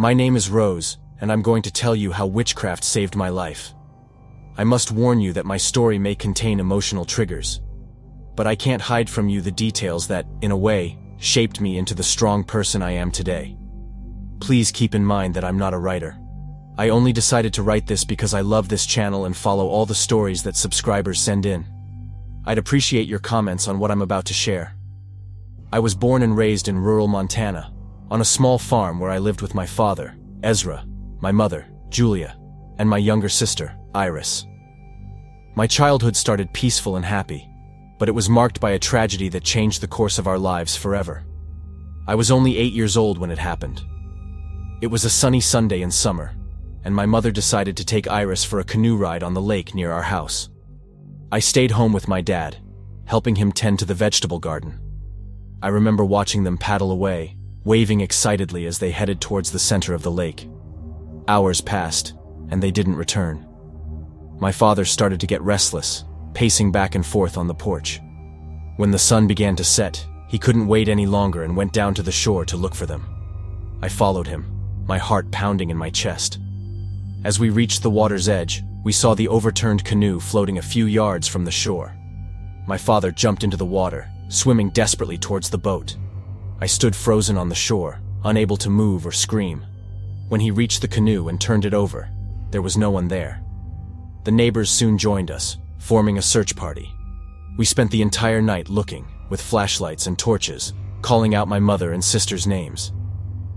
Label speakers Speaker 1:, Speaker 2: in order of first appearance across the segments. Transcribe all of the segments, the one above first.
Speaker 1: My name is Rose, and I'm going to tell you how witchcraft saved my life. I must warn you that my story may contain emotional triggers, but I can't hide from you the details that, in a way, shaped me into the strong person I am today. Please keep in mind that I'm not a writer. I only decided to write this because I love this channel and follow all the stories that subscribers send in. I'd appreciate your comments on what I'm about to share. I was born and raised in rural Montana, on a small farm where I lived with my father, Ezra, my mother, Julia, and my younger sister, Iris. My childhood started peaceful and happy, but it was marked by a tragedy that changed the course of our lives forever. I was only 8 years old when it happened. It was a sunny Sunday in summer, and my mother decided to take Iris for a canoe ride on the lake near our house. I stayed home with my dad, helping him tend to the vegetable garden. I remember watching them paddle away, waving excitedly as they headed towards the center of the lake. Hours passed, and they didn't return. My father started to get restless, pacing back and forth on the porch. When the sun began to set, he couldn't wait any longer and went down to the shore to look for them. I followed him, my heart pounding in my chest. As we reached the water's edge, we saw the overturned canoe floating a few yards from the shore. My father jumped into the water, swimming desperately towards the boat. I stood frozen on the shore, unable to move or scream. When he reached the canoe and turned it over, there was no one there. The neighbors soon joined us, forming a search party. We spent the entire night looking, with flashlights and torches, calling out my mother and sister's names.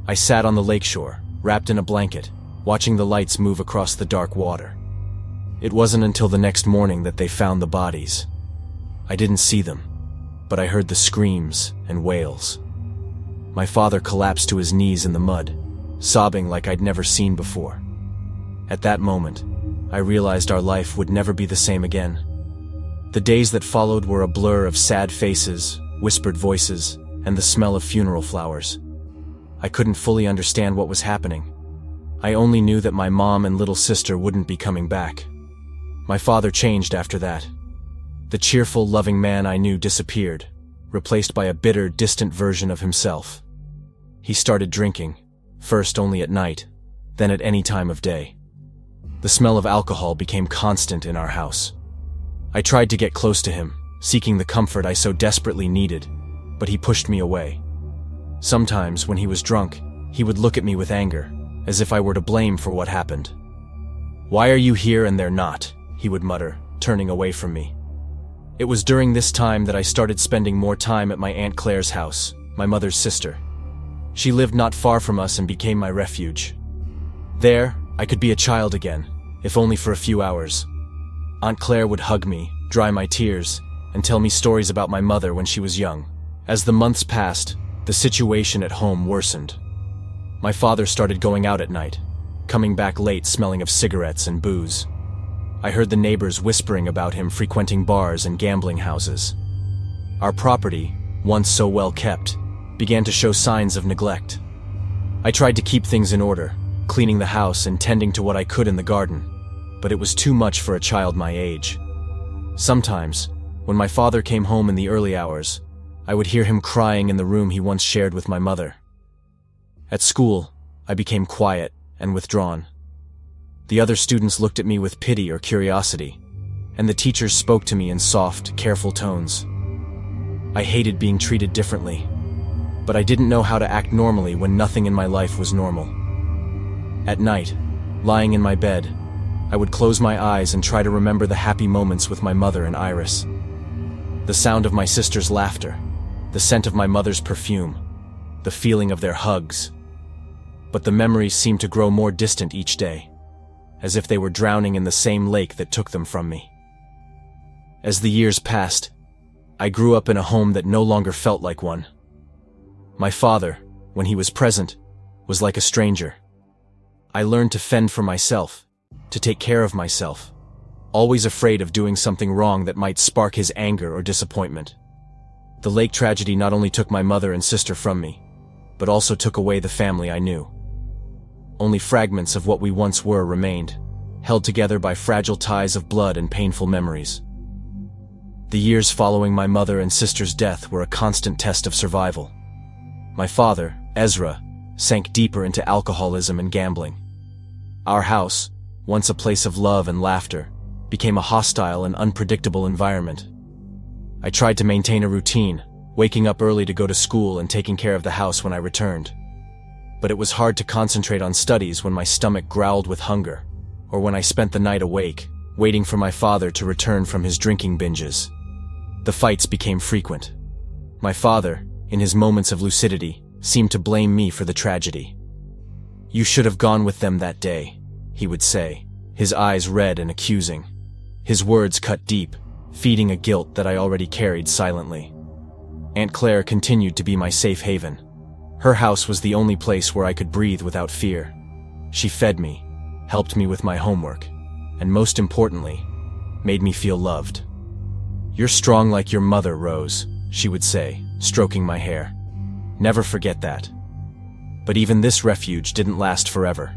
Speaker 1: I sat on the lakeshore, wrapped in a blanket, watching the lights move across the dark water. It wasn't until the next morning that they found the bodies. I didn't see them, but I heard the screams and wails. My father collapsed to his knees in the mud, sobbing like I'd never seen before. At that moment, I realized our life would never be the same again. The days that followed were a blur of sad faces, whispered voices, and the smell of funeral flowers. I couldn't fully understand what was happening. I only knew that my mom and little sister wouldn't be coming back. My father changed after that. The cheerful, loving man I knew disappeared, replaced by a bitter, distant version of himself. He started drinking, first only at night, then at any time of day. The smell of alcohol became constant in our house. I tried to get close to him, seeking the comfort I so desperately needed, but he pushed me away. Sometimes, when he was drunk, he would look at me with anger, as if I were to blame for what happened. "Why are you here and they're not?" he would mutter, turning away from me. It was during this time that I started spending more time at my Aunt Claire's house, my mother's sister. She lived not far from us and became my refuge. There, I could be a child again, if only for a few hours. Aunt Claire would hug me, dry my tears, and tell me stories about my mother when she was young. As the months passed, the situation at home worsened. My father started going out at night, coming back late smelling of cigarettes and booze. I heard the neighbors whispering about him frequenting bars and gambling houses. Our property, once so well kept, began to show signs of neglect. I tried to keep things in order, cleaning the house and tending to what I could in the garden, but it was too much for a child my age. Sometimes, when my father came home in the early hours, I would hear him crying in the room he once shared with my mother. At school, I became quiet and withdrawn. The other students looked at me with pity or curiosity, and the teachers spoke to me in soft, careful tones. I hated being treated differently, but I didn't know how to act normally when nothing in my life was normal. At night, lying in my bed, I would close my eyes and try to remember the happy moments with my mother and Iris. The sound of my sister's laughter, the scent of my mother's perfume, the feeling of their hugs. But the memories seemed to grow more distant each day, as if they were drowning in the same lake that took them from me. As the years passed, I grew up in a home that no longer felt like one. My father, when he was present, was like a stranger. I learned to fend for myself, to take care of myself, always afraid of doing something wrong that might spark his anger or disappointment. The lake tragedy not only took my mother and sister from me, but also took away the family I knew. Only fragments of what we once were remained, held together by fragile ties of blood and painful memories. The years following my mother and sister's death were a constant test of survival. My father, Ezra, sank deeper into alcoholism and gambling. Our house, once a place of love and laughter, became a hostile and unpredictable environment. I tried to maintain a routine, waking up early to go to school and taking care of the house when I returned. But it was hard to concentrate on studies when my stomach growled with hunger, or when I spent the night awake, waiting for my father to return from his drinking binges. The fights became frequent. My father, in his moments of lucidity, seemed to blame me for the tragedy. "You should have gone with them that day," he would say, his eyes red and accusing. His words cut deep, feeding a guilt that I already carried silently. Aunt Claire continued to be my safe haven. Her house was the only place where I could breathe without fear. She fed me, helped me with my homework, and most importantly, made me feel loved. "You're strong like your mother, Rose," she would say, stroking my hair. "Never forget that." But even this refuge didn't last forever.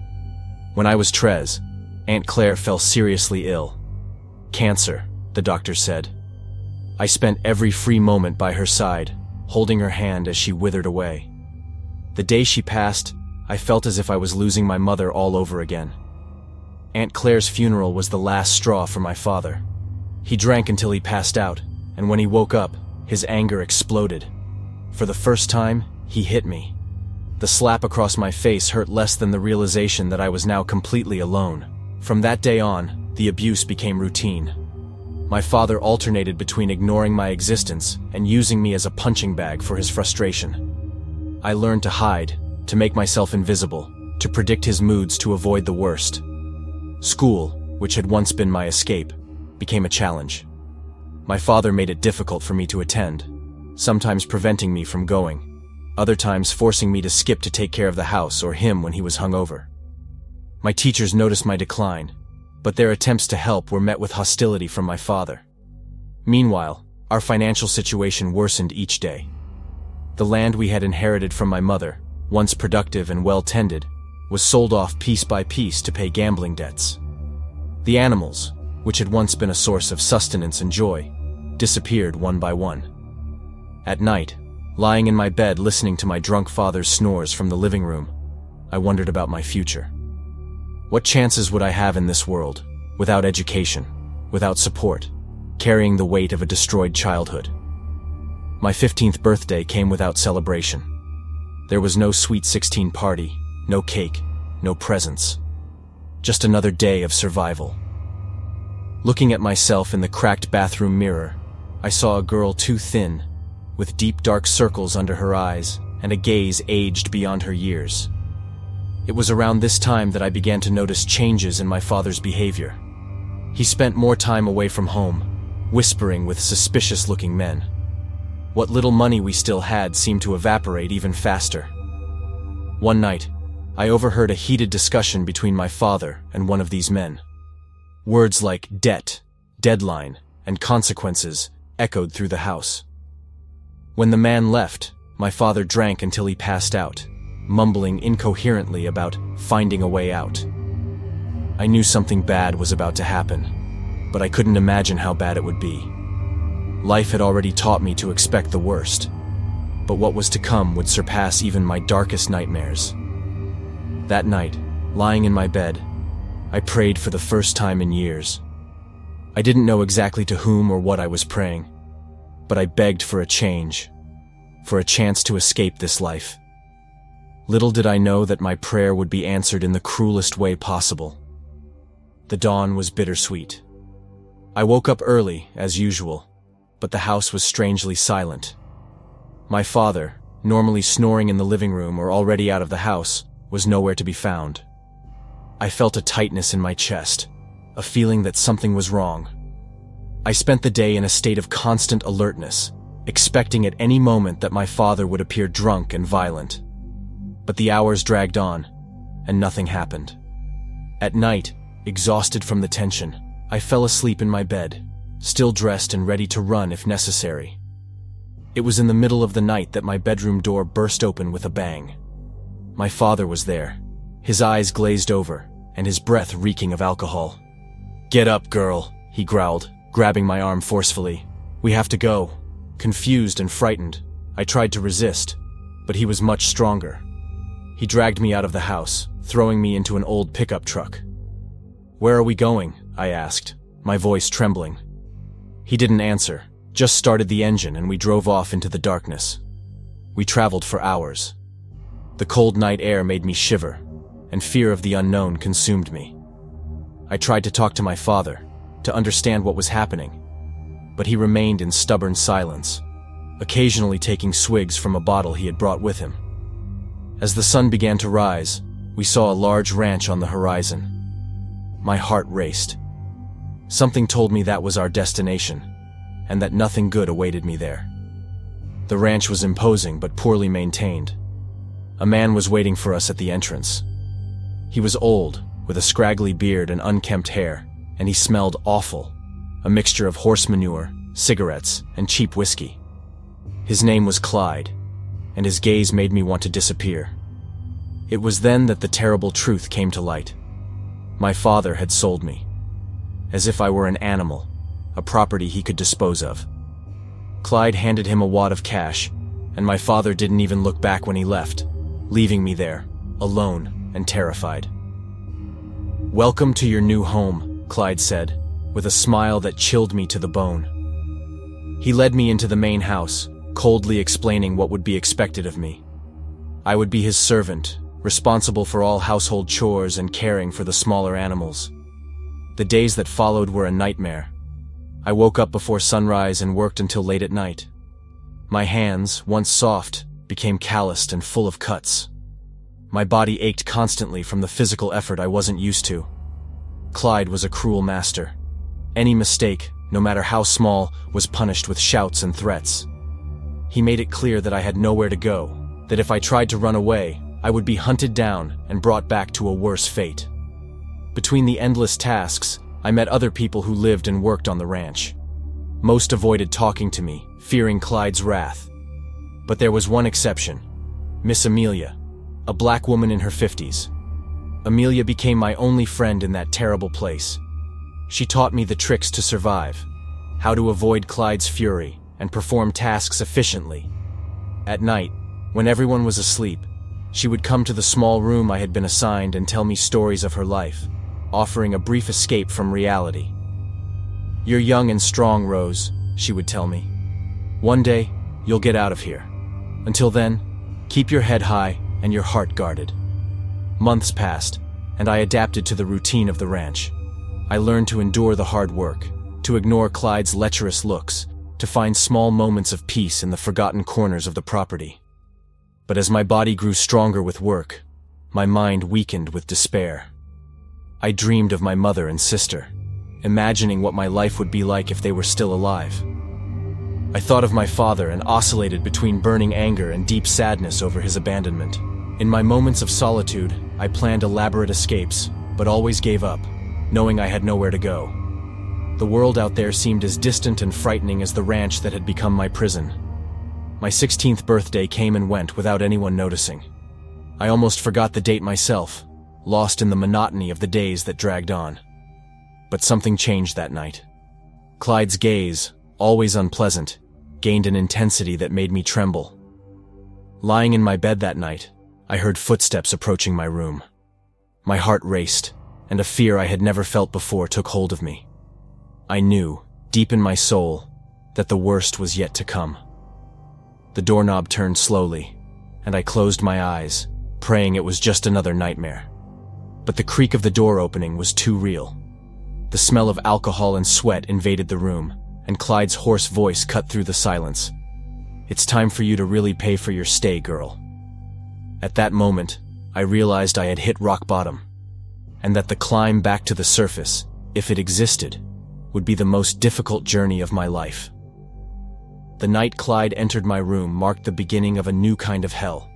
Speaker 1: When I was 13, Aunt Claire fell seriously ill. Cancer, the doctor said. I spent every free moment by her side, holding her hand as she withered away. The day she passed, I felt as if I was losing my mother all over again. Aunt Claire's funeral was the last straw for my father. He drank until he passed out, and when he woke up, his anger exploded. For the first time, he hit me. The slap across my face hurt less than the realization that I was now completely alone. From that day on, the abuse became routine. My father alternated between ignoring my existence and using me as a punching bag for his frustration. I learned to hide, to make myself invisible, to predict his moods to avoid the worst. School, which had once been my escape, became a challenge. My father made it difficult for me to attend, sometimes preventing me from going, other times forcing me to skip to take care of the house or him when he was hungover. My teachers noticed my decline, but their attempts to help were met with hostility from my father. Meanwhile, our financial situation worsened each day. The land we had inherited from my mother, once productive and well-tended, was sold off piece by piece to pay gambling debts. The animals, which had once been a source of sustenance and joy, disappeared one by one. At night, lying in my bed listening to my drunk father's snores from the living room, I wondered about my future. What chances would I have in this world, without education, without support, carrying the weight of a destroyed childhood? My 15th birthday came without celebration. There was no sweet 16 party, no cake, no presents. Just another day of survival. Looking at myself in the cracked bathroom mirror, I saw a girl too thin, with deep dark circles under her eyes and a gaze aged beyond her years. It was around this time that I began to notice changes in my father's behavior. He spent more time away from home, whispering with suspicious-looking men. What little money we still had seemed to evaporate even faster. One night, I overheard a heated discussion between my father and one of these men. Words like debt, deadline, and consequences echoed through the house. When the man left, my father drank until he passed out, mumbling incoherently about finding a way out. I knew something bad was about to happen, but I couldn't imagine how bad it would be. Life had already taught me to expect the worst, but what was to come would surpass even my darkest nightmares. That night, lying in my bed, I prayed for the first time in years. I didn't know exactly to whom or what I was praying, but I begged for a change, for a chance to escape this life. Little did I know that my prayer would be answered in the cruelest way possible. The dawn was bittersweet. I woke up early, as usual, but the house was strangely silent. My father, normally snoring in the living room or already out of the house, was nowhere to be found. I felt a tightness in my chest, a feeling that something was wrong. I spent the day in a state of constant alertness, expecting at any moment that my father would appear drunk and violent. But the hours dragged on, and nothing happened. At night, exhausted from the tension, I fell asleep in my bed, still dressed and ready to run if necessary. It was in the middle of the night that my bedroom door burst open with a bang. My father was there, his eyes glazed over, and his breath reeking of alcohol. "Get up, girl," he growled, grabbing my arm forcefully. "We have to go." Confused and frightened, I tried to resist, but he was much stronger. He dragged me out of the house, throwing me into an old pickup truck. "Where are we going?" I asked, my voice trembling. He didn't answer, just started the engine and we drove off into the darkness. We traveled for hours. The cold night air made me shiver, and fear of the unknown consumed me. I tried to talk to my father, to understand what was happening, but he remained in stubborn silence, occasionally taking swigs from a bottle he had brought with him. As the sun began to rise, we saw a large ranch on the horizon. My heart raced. Something told me that was our destination, and that nothing good awaited me there. The ranch was imposing but poorly maintained. A man was waiting for us at the entrance. He was old, with a scraggly beard and unkempt hair, and he smelled awful, a mixture of horse manure, cigarettes, and cheap whiskey. His name was Clyde, and his gaze made me want to disappear. It was then that the terrible truth came to light. My father had sold me, as if I were an animal, a property he could dispose of. Clyde handed him a wad of cash, and my father didn't even look back when he left, leaving me there, alone and terrified. "Welcome to your new home," Clyde said, with a smile that chilled me to the bone. He led me into the main house, coldly explaining what would be expected of me. I would be his servant, responsible for all household chores and caring for the smaller animals. The days that followed were a nightmare. I woke up before sunrise and worked until late at night. My hands, once soft, became calloused and full of cuts. My body ached constantly from the physical effort I wasn't used to. Clyde was a cruel master. Any mistake, no matter how small, was punished with shouts and threats. He made it clear that I had nowhere to go, that if I tried to run away, I would be hunted down and brought back to a worse fate. Between the endless tasks, I met other people who lived and worked on the ranch. Most avoided talking to me, fearing Clyde's wrath. But there was one exception, Miss Amelia, a black woman in her 50s. Amelia became my only friend in that terrible place. She taught me the tricks to survive, how to avoid Clyde's fury and perform tasks efficiently. At night, when everyone was asleep, she would come to the small room I had been assigned and tell me stories of her life, offering a brief escape from reality. "You're young and strong, Rose," she would tell me. "One day, you'll get out of here. Until then, keep your head high and your heart guarded." Months passed, and I adapted to the routine of the ranch. I learned to endure the hard work, to ignore Clyde's lecherous looks, to find small moments of peace in the forgotten corners of the property. But as my body grew stronger with work, my mind weakened with despair. I dreamed of my mother and sister, imagining what my life would be like if they were still alive. I thought of my father and oscillated between burning anger and deep sadness over his abandonment. In my moments of solitude, I planned elaborate escapes, but always gave up, knowing I had nowhere to go. The world out there seemed as distant and frightening as the ranch that had become my prison. My 16th birthday came and went without anyone noticing. I almost forgot the date myself, lost in the monotony of the days that dragged on. But something changed that night. Clyde's gaze, always unpleasant, gained an intensity that made me tremble. Lying in my bed that night, I heard footsteps approaching my room. My heart raced, and a fear I had never felt before took hold of me. I knew, deep in my soul, that the worst was yet to come. The doorknob turned slowly, and I closed my eyes, praying it was just another nightmare. But the creak of the door opening was too real. The smell of alcohol and sweat invaded the room, and Clyde's hoarse voice cut through the silence. "It's time for you to really pay for your stay, girl." At that moment, I realized I had hit rock bottom, and that the climb back to the surface, if it existed, would be the most difficult journey of my life. The night Clyde entered my room marked the beginning of a new kind of hell.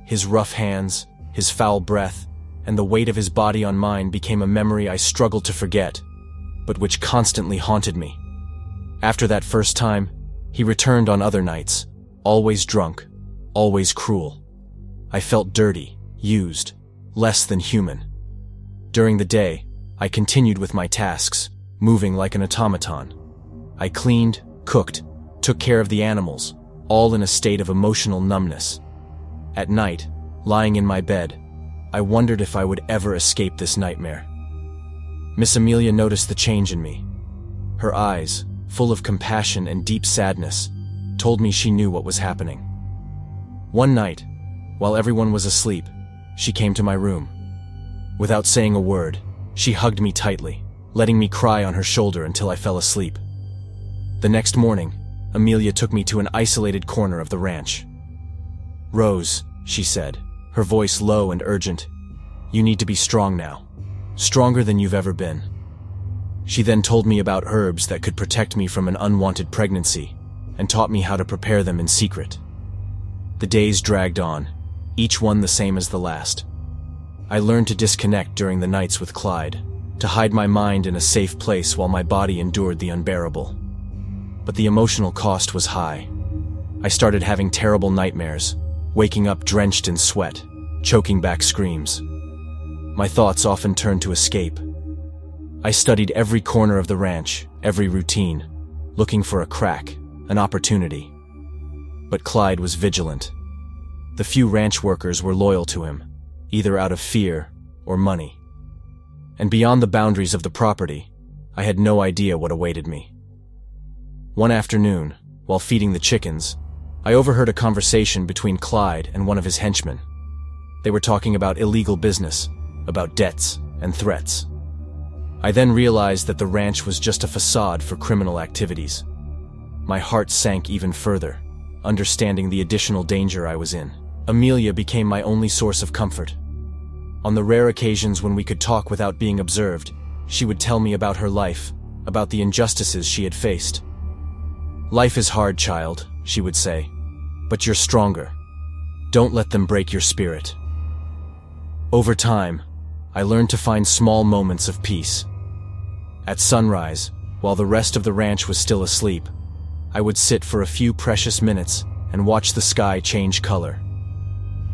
Speaker 1: His rough hands, his foul breath, and the weight of his body on mine became a memory I struggled to forget, but which constantly haunted me. After that first time, he returned on other nights, always drunk, always cruel. I felt dirty, used, less than human. During the day, I continued with my tasks, moving like an automaton. I cleaned, cooked, took care of the animals, all in a state of emotional numbness. At night, Lying in my bed, I wondered if I would ever escape this nightmare. Miss Amelia noticed the change in me. Her eyes, full of compassion and deep sadness, told me she knew what was happening. One night, while everyone was asleep, she came to my room. Without saying a word, she hugged me tightly, letting me cry on her shoulder until I fell asleep. The next morning, Amelia took me to an isolated corner of the ranch. "Rose," she said, her voice low and urgent, "you need to be strong now. Stronger than you've ever been." She then told me about herbs that could protect me from an unwanted pregnancy and taught me how to prepare them in secret. The days dragged on, each one the same as the last. I learned to disconnect during the nights with Clyde, to hide my mind in a safe place while my body endured the unbearable. But the emotional cost was high. I started having terrible nightmares, waking up drenched in sweat, choking back screams. My thoughts often turned to escape. I studied every corner of the ranch, every routine, looking for a crack, an opportunity. But Clyde was vigilant. The few ranch workers were loyal to him, either out of fear or money. And beyond the boundaries of the property, I had no idea what awaited me. One afternoon, while feeding the chickens, I overheard a conversation between Clyde and one of his henchmen. They were talking about illegal business, about debts and threats. I then realized that the ranch was just a facade for criminal activities. My heart sank even further, understanding the additional danger I was in. Amelia became my only source of comfort. On the rare occasions when we could talk without being observed, she would tell me about her life, about the injustices she had faced. "Life is hard, child," she would say, "but you're stronger. Don't let them break your spirit." Over time, I learned to find small moments of peace. At sunrise, while the rest of the ranch was still asleep, I would sit for a few precious minutes and watch the sky change color.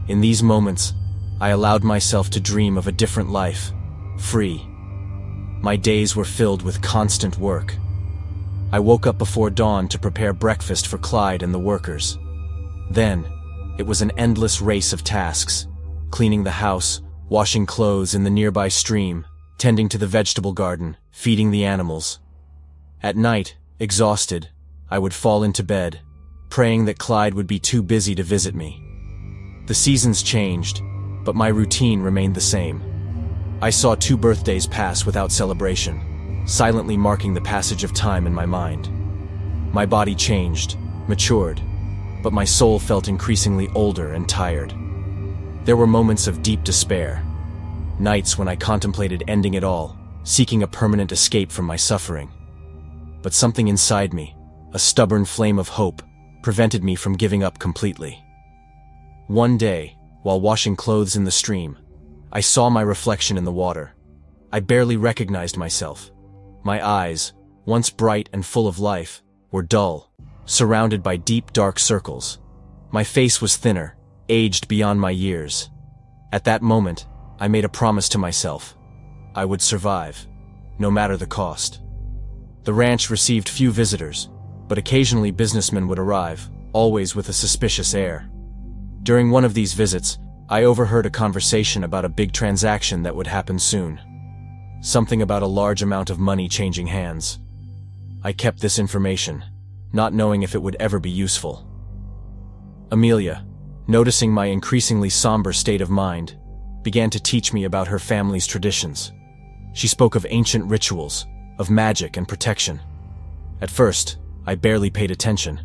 Speaker 1: In these moments, I allowed myself to dream of a different life, free. My days were filled with constant work. I woke up before dawn to prepare breakfast for Clyde and the workers. Then, it was an endless race of tasks, cleaning the house, washing clothes in the nearby stream, tending to the vegetable garden, feeding the animals. At night, exhausted, I would fall into bed, praying that Clyde would be too busy to visit me. The seasons changed, but my routine remained the same. I saw 2 birthdays pass without celebration, silently marking the passage of time in my mind. My body changed, matured, but my soul felt increasingly older and tired. There were moments of deep despair, nights when I contemplated ending it all, seeking a permanent escape from my suffering. But something inside me, a stubborn flame of hope, prevented me from giving up completely. One day, while washing clothes in the stream, I saw my reflection in the water. I barely recognized myself. My eyes, once bright and full of life, were dull, surrounded by deep dark circles. My face was thinner, aged beyond my years. At that moment, I made a promise to myself. I would survive, no matter the cost. The ranch received few visitors, but occasionally businessmen would arrive, always with a suspicious air. During one of these visits, I overheard a conversation about a big transaction that would happen soon. Something about a large amount of money changing hands. I kept this information, not knowing if it would ever be useful. Amelia, noticing my increasingly somber state of mind, began to teach me about her family's traditions. She spoke of ancient rituals, of magic and protection. At first, I barely paid attention,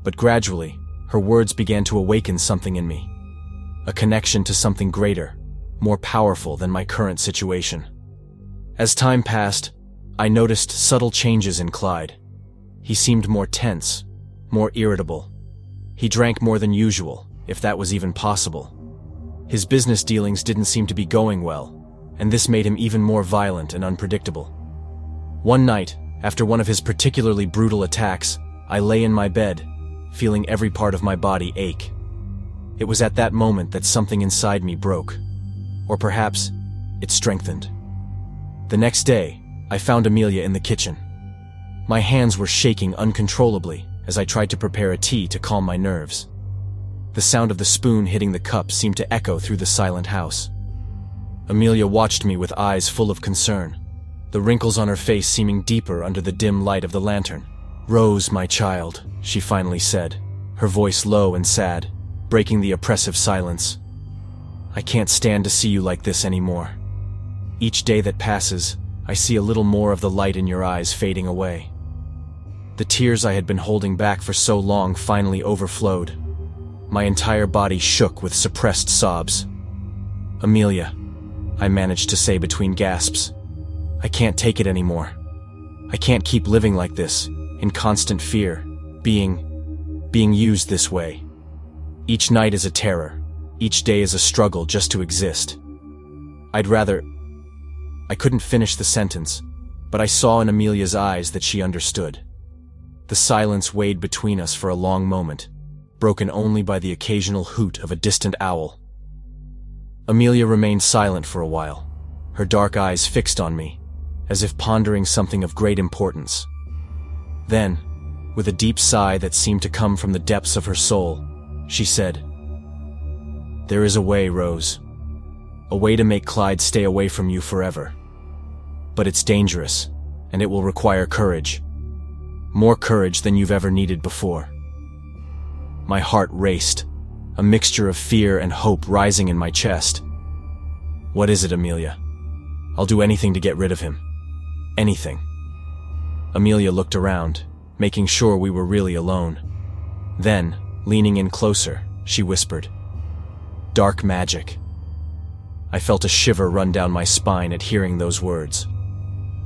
Speaker 1: but gradually, her words began to awaken something in me. A connection to something greater, more powerful than my current situation. As time passed, I noticed subtle changes in Clyde. He seemed more tense, more irritable. He drank more than usual, if that was even possible. His business dealings didn't seem to be going well, and this made him even more violent and unpredictable. One night, after one of his particularly brutal attacks, I lay in my bed, feeling every part of my body ache. It was at that moment that something inside me broke. Or perhaps, it strengthened. The next day, I found Amelia in the kitchen. My hands were shaking uncontrollably as I tried to prepare a tea to calm my nerves. The sound of the spoon hitting the cup seemed to echo through the silent house. Amelia watched me with eyes full of concern, the wrinkles on her face seeming deeper under the dim light of the lantern. "Rose, my child," she finally said, her voice low and sad, breaking the oppressive silence. "I can't stand to see you like this anymore. Each day that passes, I see a little more of the light in your eyes fading away." The tears I had been holding back for so long finally overflowed. My entire body shook with suppressed sobs. "Amelia," I managed to say between gasps, "I can't take it anymore. I can't keep living like this, in constant fear, being used this way. Each night is a terror, each day is a struggle just to exist. I couldn't finish the sentence, but I saw in Amelia's eyes that she understood. The silence weighed between us for a long moment, broken only by the occasional hoot of a distant owl. Amelia remained silent for a while, her dark eyes fixed on me, as if pondering something of great importance. Then, with a deep sigh that seemed to come from the depths of her soul, she said, "There is a way, Rose. A way to make Clyde stay away from you forever. But it's dangerous, and it will require courage. More courage than you've ever needed before." My heart raced, a mixture of fear and hope rising in my chest. "What is it, Amelia? I'll do anything to get rid of him. Anything." Amelia looked around, making sure we were really alone. Then, leaning in closer, she whispered, "Dark magic." I felt a shiver run down my spine at hearing those words.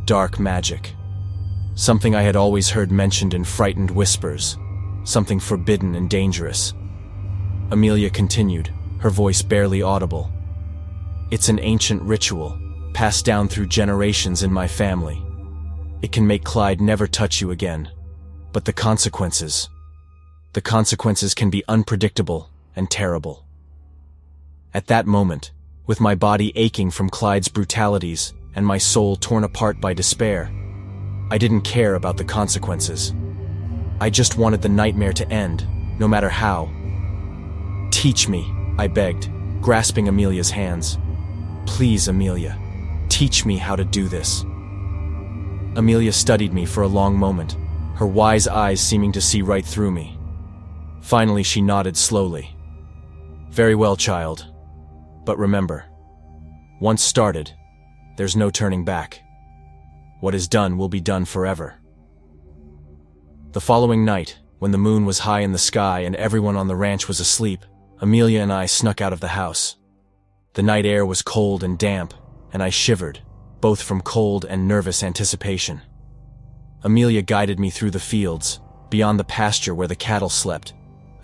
Speaker 1: Dark magic. Something I had always heard mentioned in frightened whispers, something forbidden and dangerous. Amelia continued, her voice barely audible. "It's an ancient ritual, passed down through generations in my family. It can make Clyde never touch you again, but the consequences can be unpredictable and terrible." At that moment, with my body aching from Clyde's brutalities and my soul torn apart by despair, I didn't care about the consequences. I just wanted the nightmare to end, no matter how. "Teach me," I begged, grasping Amelia's hands. "Please, Amelia, teach me how to do this." Amelia studied me for a long moment, her wise eyes seeming to see right through me. Finally, she nodded slowly. "Very well, child. But remember, once started, there's no turning back. What is done will be done forever." The following night, when the moon was high in the sky and everyone on the ranch was asleep, Amelia and I snuck out of the house. The night air was cold and damp, and I shivered, both from cold and nervous anticipation. Amelia guided me through the fields, beyond the pasture where the cattle slept,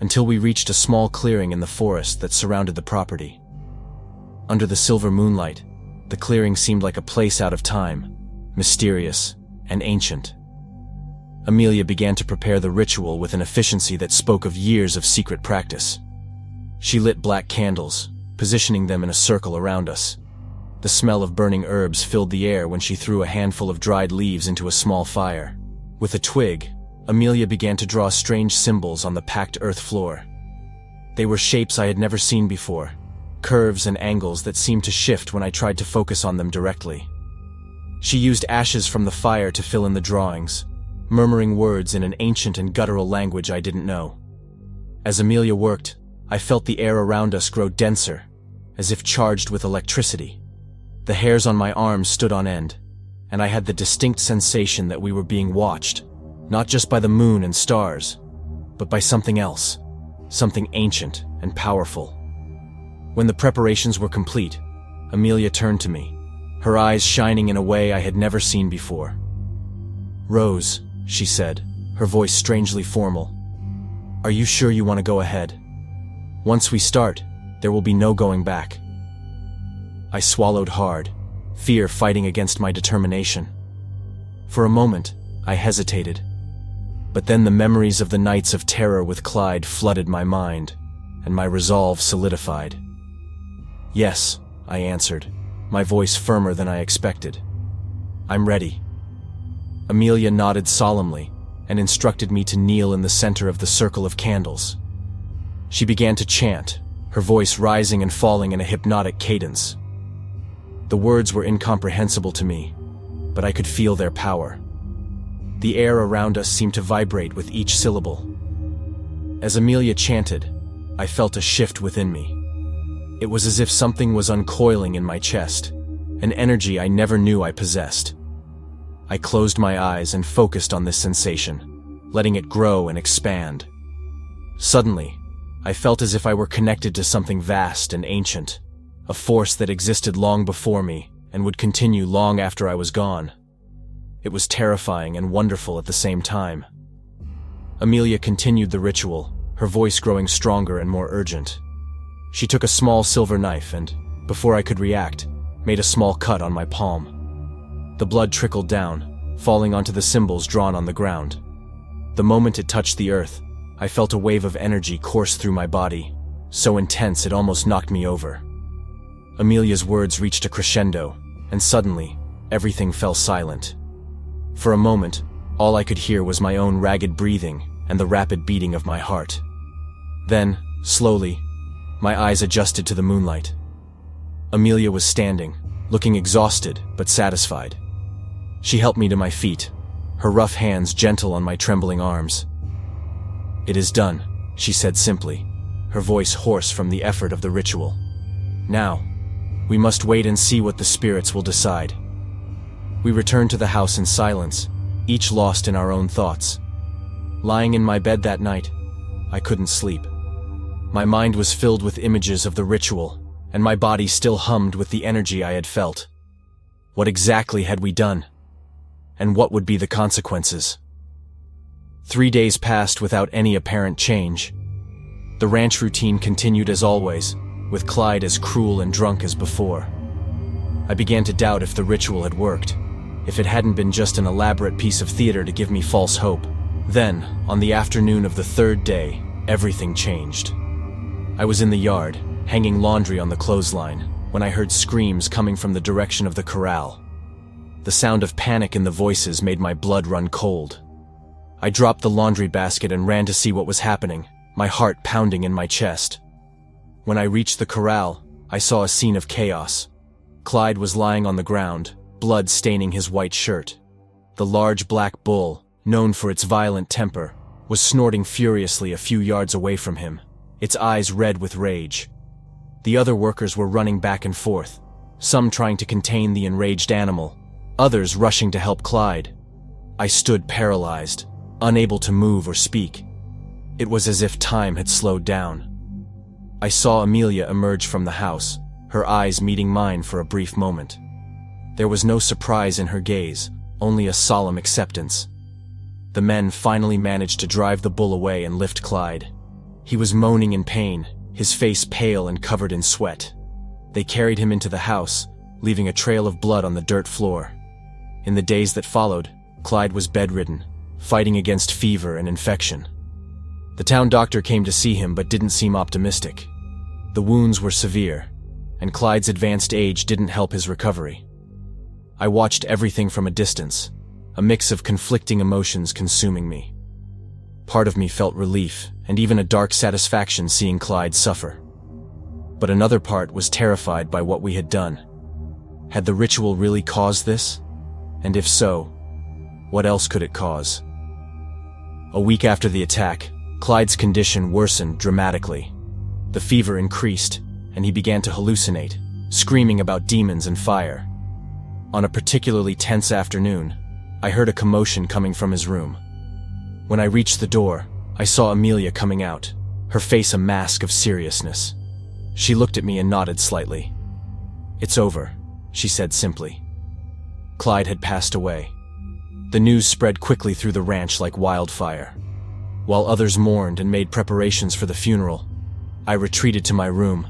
Speaker 1: until we reached a small clearing in the forest that surrounded the property. Under the silver moonlight, the clearing seemed like a place out of time, mysterious and ancient. Amelia began to prepare the ritual with an efficiency that spoke of years of secret practice. She lit black candles, positioning them in a circle around us. The smell of burning herbs filled the air when she threw a handful of dried leaves into a small fire. With a twig, Amelia began to draw strange symbols on the packed earth floor. They were shapes I had never seen before, curves and angles that seemed to shift when I tried to focus on them directly. She used ashes from the fire to fill in the drawings, murmuring words in an ancient and guttural language I didn't know. As Amelia worked, I felt the air around us grow denser, as if charged with electricity. The hairs on my arms stood on end, and I had the distinct sensation that we were being watched, not just by the moon and stars, but by something else, something ancient and powerful. When the preparations were complete, Amelia turned to me, her eyes shining in a way I had never seen before. "Rose," she said, her voice strangely formal, "are you sure you want to go ahead? Once we start, there will be no going back." I swallowed hard, fear fighting against my determination. For a moment, I hesitated. But then the memories of the nights of terror with Clyde flooded my mind, and my resolve solidified. "Yes," I answered, my voice firmer than I expected. "I'm ready." Amelia nodded solemnly and instructed me to kneel in the center of the circle of candles. She began to chant, her voice rising and falling in a hypnotic cadence. The words were incomprehensible to me, but I could feel their power. The air around us seemed to vibrate with each syllable. As Amelia chanted, I felt a shift within me. It was as if something was uncoiling in my chest, an energy I never knew I possessed. I closed my eyes and focused on this sensation, letting it grow and expand. Suddenly, I felt as if I were connected to something vast and ancient, a force that existed long before me and would continue long after I was gone. It was terrifying and wonderful at the same time. Amelia continued the ritual, her voice growing stronger and more urgent. She took a small silver knife and, before I could react, made a small cut on my palm. The blood trickled down, falling onto the symbols drawn on the ground. The moment it touched the earth, I felt a wave of energy course through my body, so intense it almost knocked me over. Amelia's words reached a crescendo, and suddenly, everything fell silent. For a moment, all I could hear was my own ragged breathing and the rapid beating of my heart. Then, slowly, my eyes adjusted to the moonlight. Amelia was standing, looking exhausted but satisfied. She helped me to my feet, her rough hands gentle on my trembling arms. "It is done," she said simply, her voice hoarse from the effort of the ritual. "Now, we must wait and see what the spirits will decide." We returned to the house in silence, each lost in our own thoughts. Lying in my bed that night, I couldn't sleep. My mind was filled with images of the ritual, and my body still hummed with the energy I had felt. What exactly had we done? And what would be the consequences? 3 days passed without any apparent change. The ranch routine continued as always, with Clyde as cruel and drunk as before. I began to doubt if the ritual had worked, if it hadn't been just an elaborate piece of theater to give me false hope. Then, on the afternoon of the 3rd day, everything changed. I was in the yard, hanging laundry on the clothesline, when I heard screams coming from the direction of the corral. The sound of panic in the voices made my blood run cold. I dropped the laundry basket and ran to see what was happening, my heart pounding in my chest. When I reached the corral, I saw a scene of chaos. Clyde was lying on the ground, blood staining his white shirt. The large black bull, known for its violent temper, was snorting furiously a few yards away from him, its eyes red with rage. The other workers were running back and forth, some trying to contain the enraged animal, others rushing to help Clyde. I stood paralyzed, unable to move or speak. It was as if time had slowed down. I saw Amelia emerge from the house, her eyes meeting mine for a brief moment. There was no surprise in her gaze, only a solemn acceptance. The men finally managed to drive the bull away and lift Clyde. He was moaning in pain, his face pale and covered in sweat. They carried him into the house, leaving a trail of blood on the dirt floor. In the days that followed, Clyde was bedridden, fighting against fever and infection. The town doctor came to see him but didn't seem optimistic. The wounds were severe, and Clyde's advanced age didn't help his recovery. I watched everything from a distance, a mix of conflicting emotions consuming me. Part of me felt relief and even a dark satisfaction seeing Clyde suffer. But another part was terrified by what we had done. Had the ritual really caused this? And if so, what else could it cause? A week after the attack, Clyde's condition worsened dramatically. The fever increased, and he began to hallucinate, screaming about demons and fire. On a particularly tense afternoon, I heard a commotion coming from his room. When I reached the door, I saw Amelia coming out, her face a mask of seriousness. She looked at me and nodded slightly. "It's over," she said simply. Clyde had passed away. The news spread quickly through the ranch like wildfire. While others mourned and made preparations for the funeral, I retreated to my room,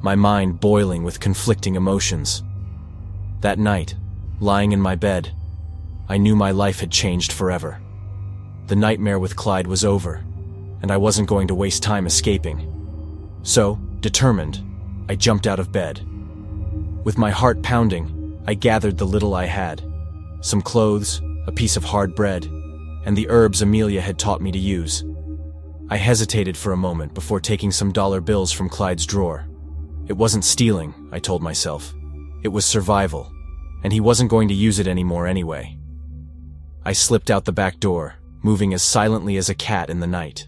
Speaker 1: my mind boiling with conflicting emotions. That night, lying in my bed, I knew my life had changed forever. The nightmare with Clyde was over, and I wasn't going to waste time escaping. So, determined, I jumped out of bed. With my heart pounding, I gathered the little I had, some clothes, a piece of hard bread, and the herbs Amelia had taught me to use. I hesitated for a moment before taking some dollar bills from Clyde's drawer. It wasn't stealing, I told myself. It was survival, and he wasn't going to use it anymore anyway. I slipped out the back door, moving as silently as a cat in the night.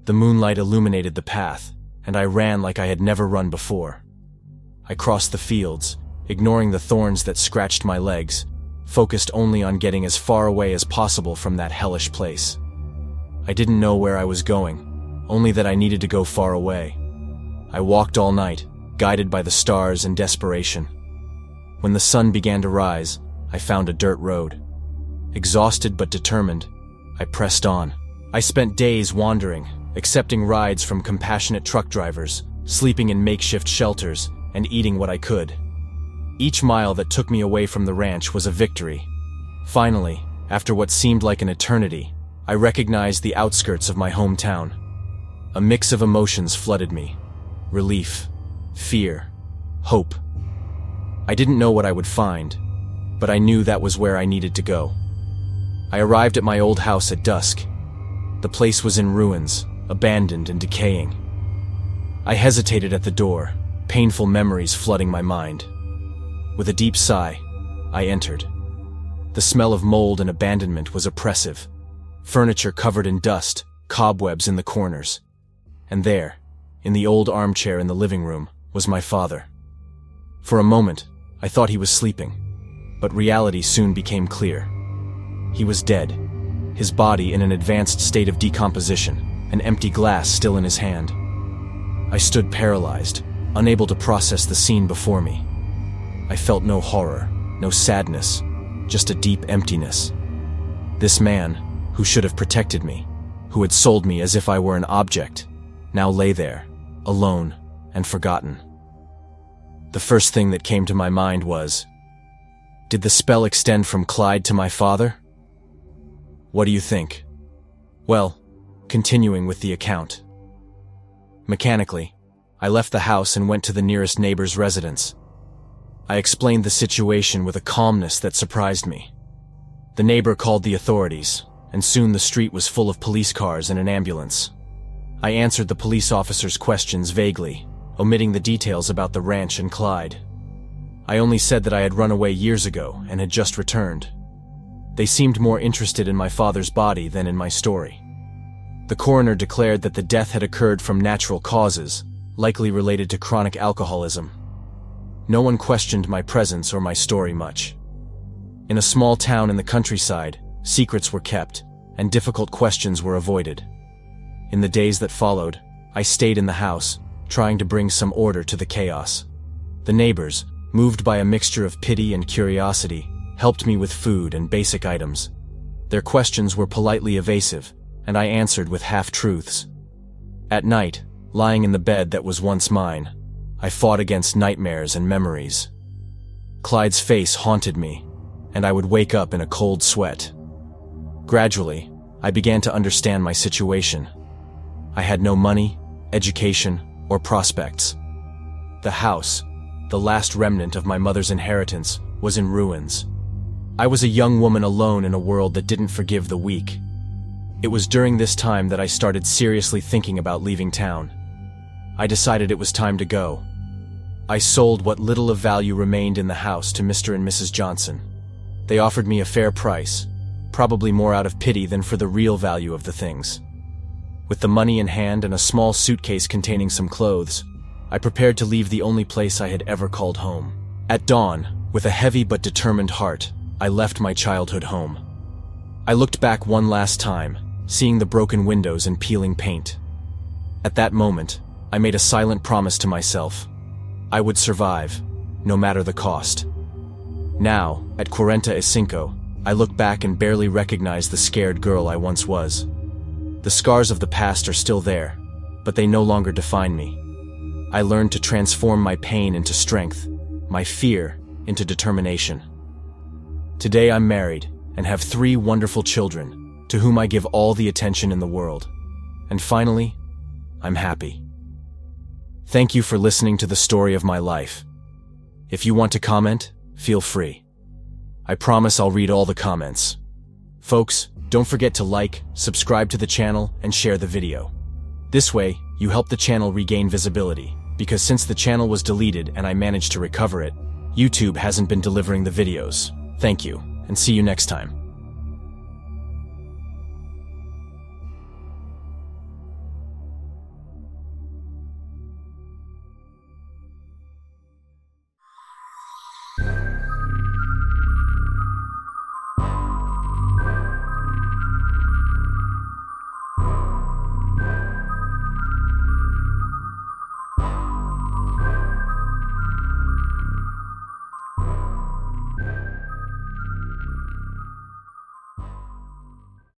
Speaker 1: The moonlight illuminated the path, and I ran like I had never run before. I crossed the fields, ignoring the thorns that scratched my legs, focused only on getting as far away as possible from that hellish place. I didn't know where I was going, only that I needed to go far away. I walked all night, guided by the stars and desperation. When the sun began to rise, I found a dirt road. Exhausted but determined, I pressed on. I spent days wandering, accepting rides from compassionate truck drivers, sleeping in makeshift shelters, and eating what I could. Each mile that took me away from the ranch was a victory. Finally, after what seemed like an eternity, I recognized the outskirts of my hometown. A mix of emotions flooded me. Relief, fear, hope. I didn't know what I would find, but I knew that was where I needed to go. I arrived at my old house at dusk. The place was in ruins, abandoned and decaying. I hesitated at the door, painful memories flooding my mind. With a deep sigh, I entered. The smell of mold and abandonment was oppressive. Furniture covered in dust, cobwebs in the corners. And there, in the old armchair in the living room, was my father. For a moment, I thought he was sleeping, but reality soon became clear. He was dead, his body in an advanced state of decomposition, an empty glass still in his hand. I stood paralyzed, unable to process the scene before me. I felt no horror, no sadness, just a deep emptiness. This man, who should have protected me, who had sold me as if I were an object, now lay there, alone and forgotten. The first thing that came to my mind was, did the spell extend from Clyde to my father? What do you think? Well, continuing with the account. Mechanically, I left the house and went to the nearest neighbor's residence. I explained the situation with a calmness that surprised me. The neighbor called the authorities, and soon the street was full of police cars and an ambulance. I answered the police officer's questions vaguely, omitting the details about the ranch and Clyde. I only said that I had run away years ago and had just returned. They seemed more interested in my father's body than in my story. The coroner declared that the death had occurred from natural causes, likely related to chronic alcoholism. No one questioned my presence or my story much. In a small town in the countryside, secrets were kept, and difficult questions were avoided. In the days that followed, I stayed in the house, trying to bring some order to the chaos. The neighbors, moved by a mixture of pity and curiosity, helped me with food and basic items. Their questions were politely evasive, and I answered with half-truths. At night, lying in the bed that was once mine, I fought against nightmares and memories. Clyde's face haunted me, and I would wake up in a cold sweat. Gradually, I began to understand my situation. I had no money, education, or prospects. The house, the last remnant of my mother's inheritance, was in ruins. I was a young woman alone in a world that didn't forgive the weak. It was during this time that I started seriously thinking about leaving town. I decided it was time to go. I sold what little of value remained in the house to Mr. and Mrs. Johnson. They offered me a fair price, probably more out of pity than for the real value of the things. With the money in hand and a small suitcase containing some clothes, I prepared to leave the only place I had ever called home. At dawn, with a heavy but determined heart, I left my childhood home. I looked back one last time, seeing the broken windows and peeling paint. At that moment, I made a silent promise to myself. I would survive, no matter the cost. Now, at 45, I look back and barely recognize the scared girl I once was. The scars of the past are still there, but they no longer define me. I learned to transform my pain into strength, my fear into determination. Today I'm married and have 3 wonderful children, to whom I give all the attention in the world. And finally, I'm happy. Thank you for listening to the story of my life. If you want to comment, feel free. I promise I'll read all the comments. Folks, don't forget to like, subscribe to the channel, and share the video. This way, you help the channel regain visibility, because since the channel was deleted and I managed to recover it, YouTube hasn't been delivering the videos. Thank you, and see you next time.